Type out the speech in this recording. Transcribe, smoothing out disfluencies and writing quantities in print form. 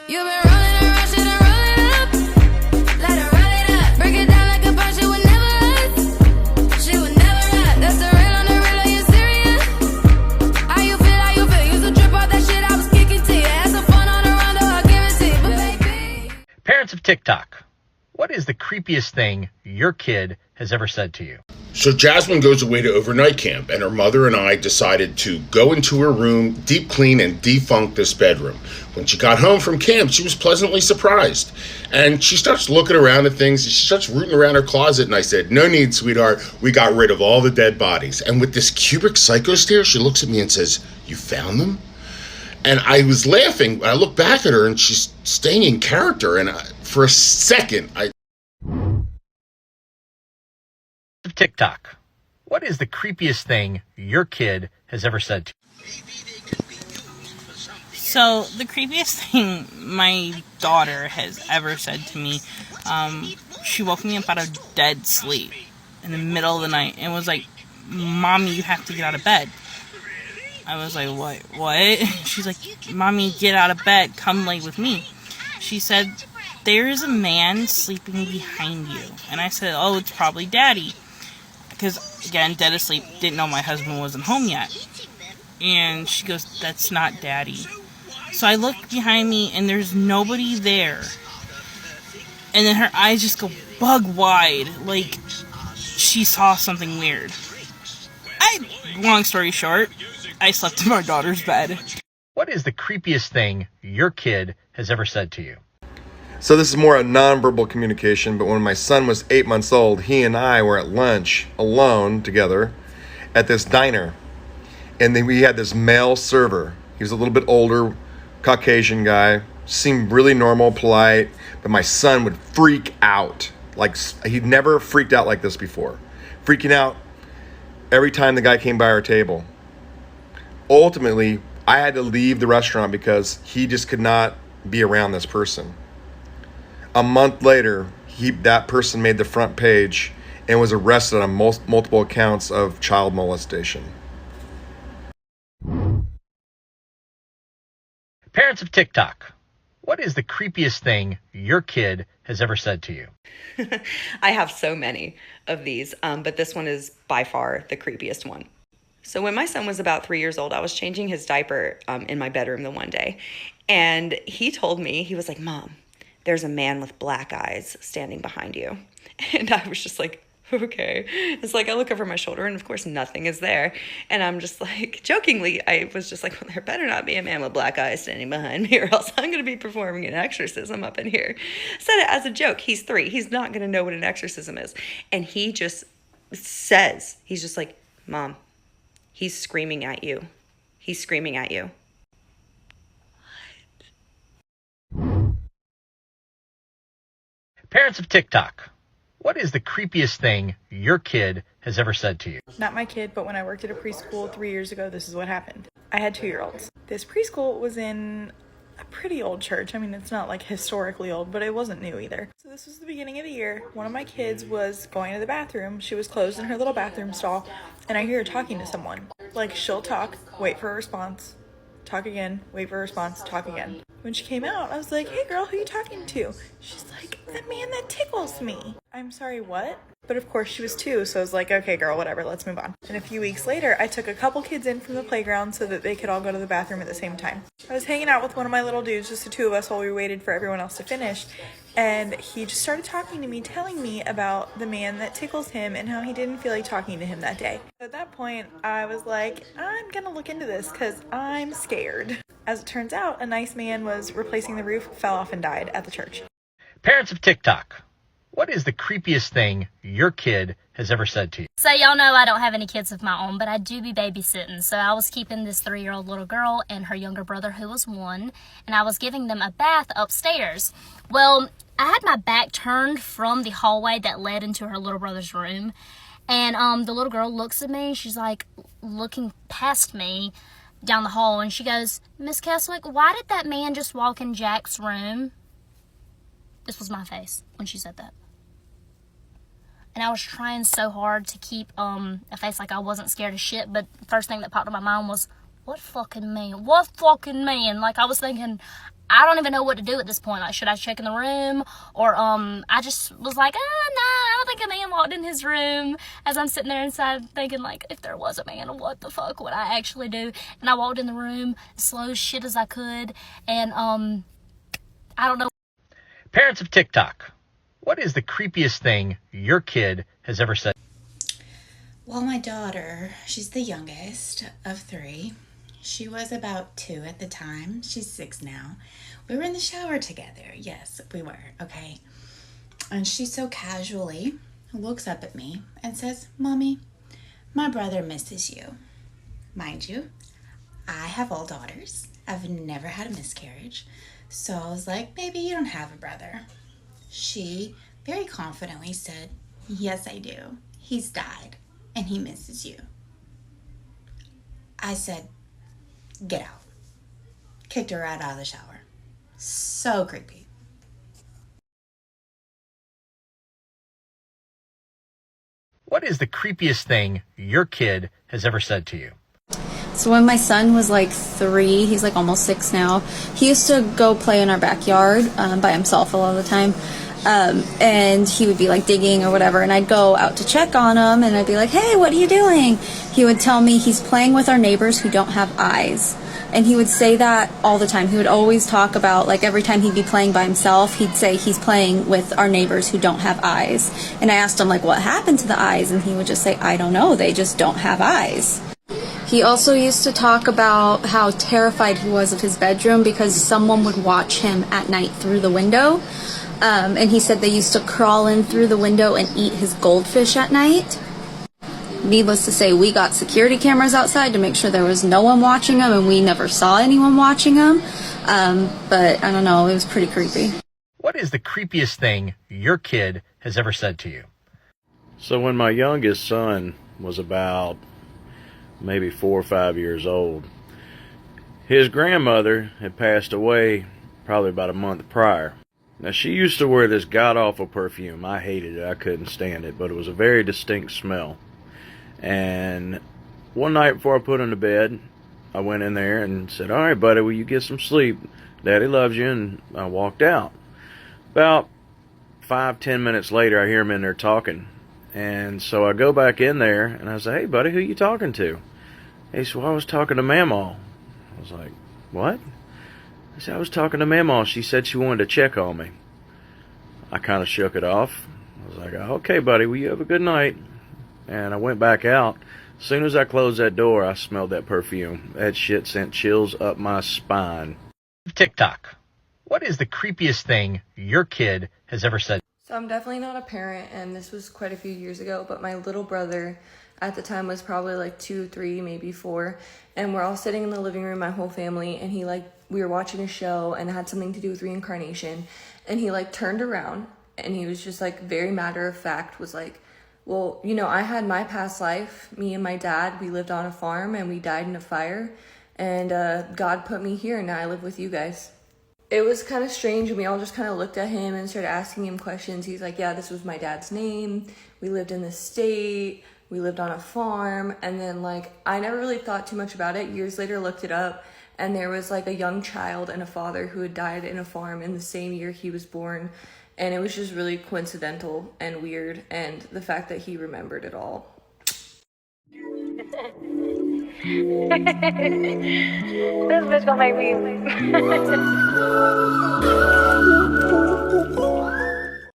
You've been rolling around, shit and roll it up. Let her roll it up. Break it down like a punch, she would never us. She would never us. That's the real on the real, are you serious? How you feel, how you feel? Used to trip off that shit I was kicking to you. Had some fun on the round, I'll give it to you. But baby. Parents of TikTok, what is the creepiest thing your kid has ever said to you? So Jasmine goes away to overnight camp, and her mother and I decided to go into her room, deep clean, and defunk this bedroom. When she got home from camp, she was pleasantly surprised. And she starts looking around at things, and she starts rooting around her closet, and I said, "No need, sweetheart. We got rid of all the dead bodies." And with this cubic psycho stare, she looks at me and says, "You found them?" And I was laughing. I look back at her, and she's staying in character. And for a second, TikTok, what is the creepiest thing your kid has ever said to you? So, the creepiest thing my daughter has ever said to me, she woke me up out of dead sleep in the middle of the night and was like, "Mommy, you have to get out of bed." I was like, what? She's like, "Mommy, get out of bed, come lay with me." She said, "There is a man sleeping behind you." And I said, "Oh, it's probably Daddy." Because, again, dead asleep, didn't know my husband wasn't home yet. And she goes, "That's not Daddy." So I look behind me, and there's nobody there. And then her eyes just go bug wide, like she saw something weird. Long story short, I slept in my daughter's bed. What is the creepiest thing your kid has ever said to you? So this is more a nonverbal communication, but when my son was 8 months old, he and I were at lunch alone together at this diner. And then we had this male server. He was a little bit older, Caucasian guy, seemed really normal, polite, but my son would freak out. Like he'd never freaked out like this before. Freaking out every time the guy came by our table. Ultimately, I had to leave the restaurant because he just could not be around this person. A month later, that person made the front page and was arrested on multiple accounts of child molestation. Parents of TikTok, what is the creepiest thing your kid has ever said to you? I have so many of these, but this one is by far the creepiest one. So when my son was about 3 years old, I was changing his diaper in my bedroom the one day. And he told me, he was like, "Mom, there's a man with black eyes standing behind you." And I was just like, okay. It's like I look over my shoulder and of course nothing is there. And I'm just like, jokingly, I was just like, "Well, there better not be a man with black eyes standing behind me or else I'm going to be performing an exorcism up in here." Said it as a joke. He's 3. He's not going to know what an exorcism is. And he just says, he's just like, "Mom, he's screaming at you. He's screaming at you." Parents of TikTok, what is the creepiest thing your kid has ever said to you? Not my kid, but when I worked at a preschool 3 years ago, this is what happened. I had 2-year-olds. This preschool was in a pretty old church. I mean, it's not like historically old, but it wasn't new either. So this was the beginning of the year. One of my kids was going to the bathroom. She was closed in her little bathroom stall, and I hear her talking to someone. Like, she'll talk, wait for a response, talk again, wait for a response, talk again. When she came out, I was like, "Hey girl, who are you talking to?" She's like, "The man that tickles me." I'm sorry, what? But of course she was 2, so I was like, "Okay girl, whatever, let's move on." And a few weeks later, I took a couple kids in from the playground so that they could all go to the bathroom at the same time. I was hanging out with one of my little dudes, just the 2 of us while we waited for everyone else to finish. And he just started talking to me, telling me about the man that tickles him and how he didn't feel like talking to him that day. So at that point, I was like, I'm gonna look into this because I'm scared. As it turns out, a nice man was replacing the roof, fell off and died at the church. Parents of TikTok, what is the creepiest thing your kid has ever said to you? So y'all know I don't have any kids of my own, but I do be babysitting. So I was keeping this 3-year-old little girl and her younger brother who was 1, and I was giving them a bath upstairs. Well, I had my back turned from the hallway that led into her little brother's room, and the little girl looks at me. She's like looking past me down the hall, and she goes, "Miss Keswick, why did that man just walk in Jack's room?" This was my face when she said that. And I was trying so hard to keep a face like I wasn't scared of shit, but the first thing that popped in my mind was, what fucking man? What fucking man? Like, I was thinking, I don't even know what to do at this point. Like, should I check in the room? Or I just was like, nah, I don't think a man walked in his room. As I'm sitting there inside thinking, like, if there was a man, what the fuck would I actually do? And I walked in the room as slow as shit as I could. And I don't know. Parents of TikTok, what is the creepiest thing your kid has ever said? Well, my daughter, she's the youngest of 3. She was about 2 at the time. She's 6 now. We were in the shower together. Yes, we were. Okay. And she so casually looks up at me and says, "Mommy, my brother misses you." Mind you, I have all daughters. I've never had a miscarriage. So I was like, "Baby, you don't have a brother." She very confidently said, "Yes, I do. He's died and he misses you." I said, "Get out." Kicked her right out of the shower. So creepy. What is the creepiest thing your kid has ever said to you? So when my son was like 3, he's like almost 6 now, he used to go play in our backyard by himself a lot of the time. And he would be like digging or whatever, and I'd go out to check on him, and I'd be like, "Hey, what are you doing?" He would tell me he's playing with our neighbors who don't have eyes. And he would say that all the time. He would always talk about, like, every time he'd be playing by himself, he'd say he's playing with our neighbors who don't have eyes. And I asked him, like, what happened to the eyes? And he would just say, "I don't know, they just don't have eyes." He also used to talk about how terrified he was of his bedroom because someone would watch him at night through the window. And he said they used to crawl in through the window and eat his goldfish at night. Needless to say, we got security cameras outside to make sure there was no one watching him, and we never saw anyone watching him. But I don't know, it was pretty creepy. What is the creepiest thing your kid has ever said to you? So when my youngest son was about maybe 4 or 5 years old, his grandmother had passed away probably about a month prior. Now, she used to wear this god-awful perfume. I hated it. I couldn't stand it, but it was a very distinct smell. And one night before I put him to bed, I went in there and said, "All right, buddy, will you get some sleep? Daddy loves you," and I walked out. About 5-10 minutes later, I hear him in there talking. And so I go back in there, and I say, "Hey, buddy, who you talking to?" He said, "Well, I was talking to Mamaw." I was like, "What?" I said, "I was talking to Mamaw. She said she wanted to check on me." I kind of shook it off. I was like, "Okay, buddy, well, you have a good night." And I went back out. As soon as I closed that door, I smelled that perfume. That shit sent chills up my spine. TikTok, what is the creepiest thing your kid has ever said? So I'm definitely not a parent, and this was quite a few years ago, but my little brother at the time was probably like 2, 3, maybe 4, and we're all sitting in the living room, my whole family, and we were watching a show, and it had something to do with reincarnation, and he turned around, and he was just very matter of fact, was like, "Well, I had my past life. Me and my dad, we lived on a farm and we died in a fire, and God put me here and now I live with you guys." It was kind of strange, and we all just kind of looked at him and started asking him questions. He's like, "Yeah, this was my dad's name. We lived in the state. We lived on a farm." And then I never really thought too much about it. Years later, looked it up, and there was a young child and a father who had died in a farm in the same year he was born. And it was just really coincidental and weird, and the fact that he remembered it all. This bitch gonna make me